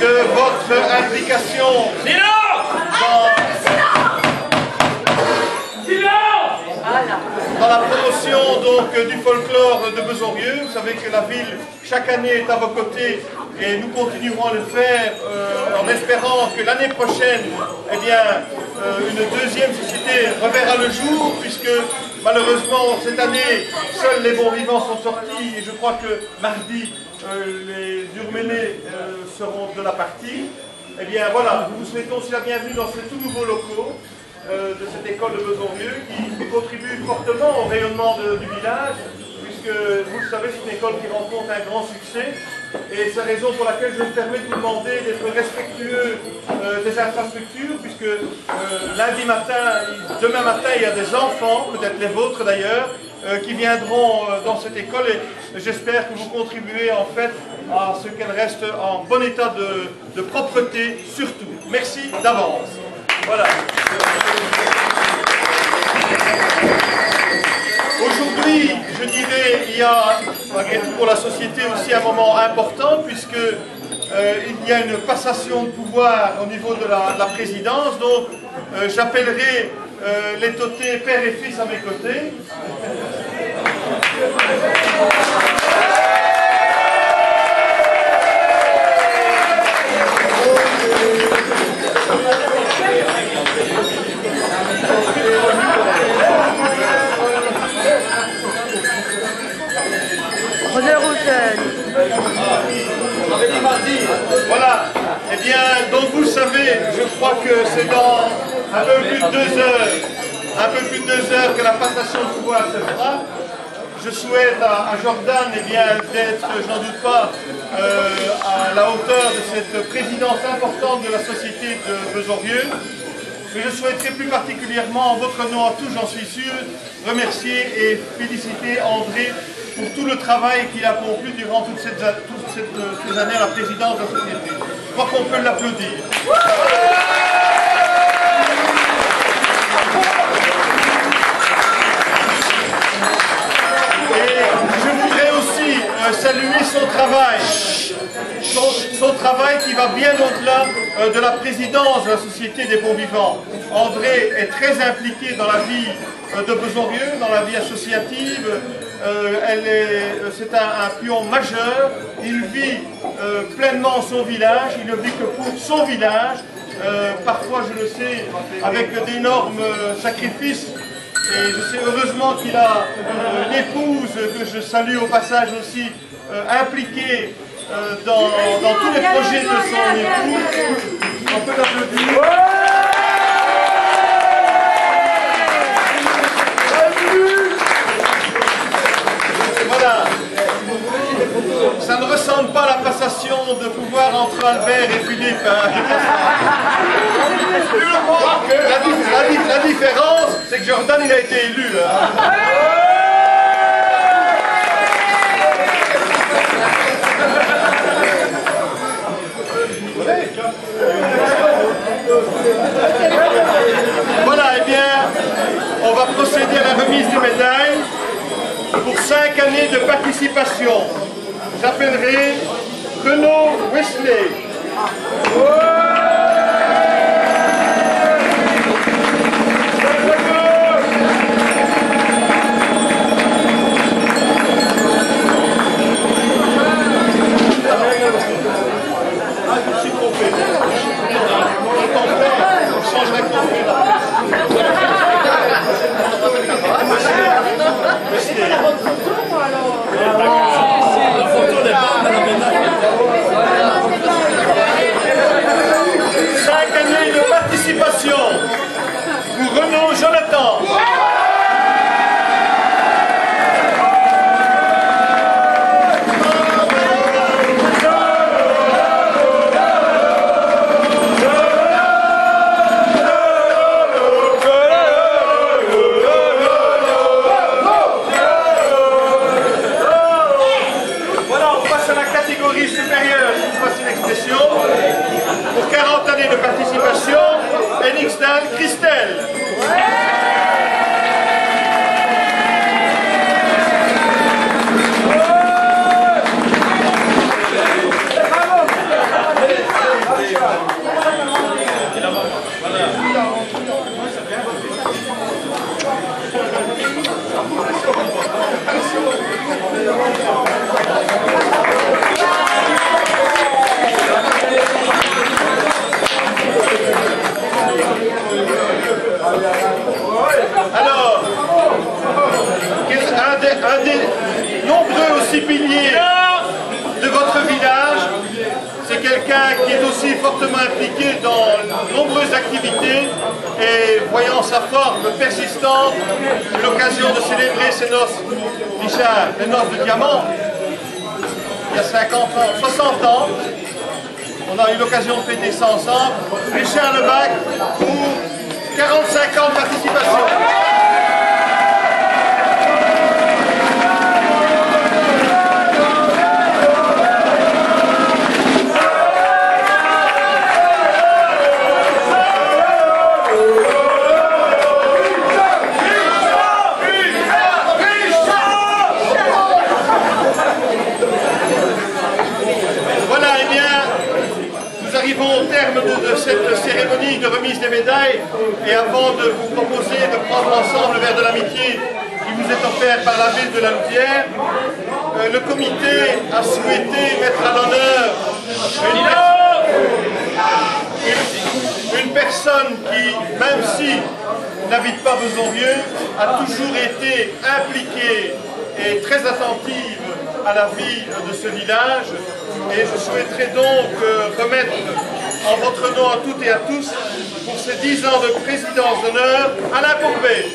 de votre implication dans la promotion donc, du folklore de Bezorieux. Vous savez que la ville, chaque année, est à vos côtés et nous continuerons à le faire en espérant que l'année prochaine, eh bien, une deuxième société reverra le jour, puisque malheureusement, cette année, seuls les bons vivants sont sortis et je crois que mardi, les Urménés seront de la partie. Eh bien voilà, nous vous souhaitons aussi la bienvenue dans ces tout nouveaux locaux de cette école de Bezorieux qui contribue fortement au rayonnement du village, puisque vous le savez, c'est une école qui rencontre un grand succès et c'est la raison pour laquelle je me permets de vous demander d'être respectueux des infrastructures, puisque lundi matin, demain matin, il y a des enfants, peut-être les vôtres d'ailleurs, qui viendront dans cette école et j'espère que vous contribuez en fait à ce qu'elle reste en bon état de propreté surtout. Merci d'avance. Voilà. Aujourd'hui, je dirais, il y a malgré tout pour la société aussi un moment important puisque il y a une passation de pouvoir au niveau de la présidence. Donc j'appellerai les totés père et fils à mes côtés. Voilà, eh bien, donc vous le savez, je crois que c'est dans un peu plus de 2 heures, que la passation de pouvoir se fera. Je souhaite à Jordan, eh bien, d'être, je n'en doute pas, à la hauteur de cette présidence importante de la société de Bezorieux. Mais je souhaiterais plus particulièrement, en votre nom à tous, j'en suis sûr, remercier et féliciter André pour tout le travail qu'il a accompli durant toutes ces années à la présidence de la société. Je crois qu'on peut l'applaudir. Et je voudrais aussi saluer son travail. Son travail qui va bien au-delà de la présidence de la Société des Bons Vivants. André est très impliqué dans la vie de Bezorieux, dans la vie associative. C'est un pion majeur. Il vit pleinement son village, il ne vit que pour son village. Parfois, je le sais, avec d'énormes sacrifices. Et je sais heureusement qu'il a une épouse que je salue au passage aussi, impliquée dans tous les projets de son épouse. On peut l'applaudir. Voilà. Ça ne ressemble pas à la passation de pouvoir entre Albert et Philippe. Hein. La différence, c'est que Jordan il a été élu. Là. Voilà, eh bien, on va procéder à la remise des médailles pour 5 années de participation. J'appellerai Renaud Wesley. Pour Renaud Jonathan. Voilà, on passe à la catégorie supérieure, si vous passez l'expression. Pour 40 années de participation, Enixdal Christelle. quelqu'un qui est aussi fortement impliqué dans de nombreuses activités et voyant sa forme persistante, j'ai eu l'occasion de célébrer ces noces, Richard, les noces de diamant, il y a 50 ans, 60 ans. On a eu l'occasion de fêter ça ensemble. Richard Lebac pour 45 ans de participation. Au terme de cette cérémonie de remise des médailles, et avant de vous proposer de prendre ensemble le verre de l'amitié qui vous est offert par la ville de La Louvière, le comité a souhaité mettre à l'honneur une personne qui, même si n'habite pas Besonrieux, a toujours été impliquée et très attentive à la vie de ce village. Et je souhaiterais donc remettre en votre nom à toutes et à tous, pour ces 10 ans de présidence d'honneur, Alain Courbet.